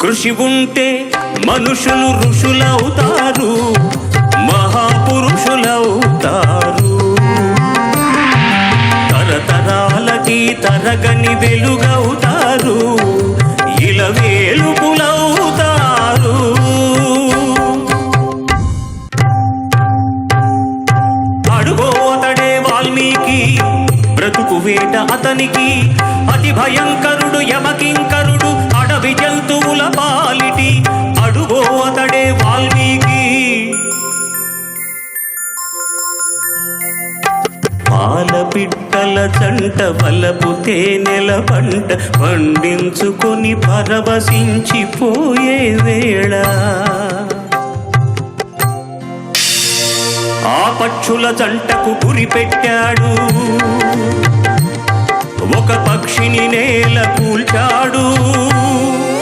కృషి ఉంటే మనుషులు ఋషులవుతారు, మహాపురుషులవుతారు. తరతరాలకి తరగని వెలుగవుతారు, ఇలవేలుపులవుతారు. అడుగో అతడే వాల్మీకి, బ్రతుకు వేట అతనికి, అతి భయంకరుడు యమకింకరుడు, అడవి జంతువుల పాలిటి. అడుగో అతడే వాల్మీకి. పాలపిట్టల చంట వలపు తేనెల పంట పండించుకొని పరవశించిపోయే వేళ, ఆ పక్షుల జంటకు గురి పెట్టాడు, ఒక పక్షిని నేల కూల్చాడు.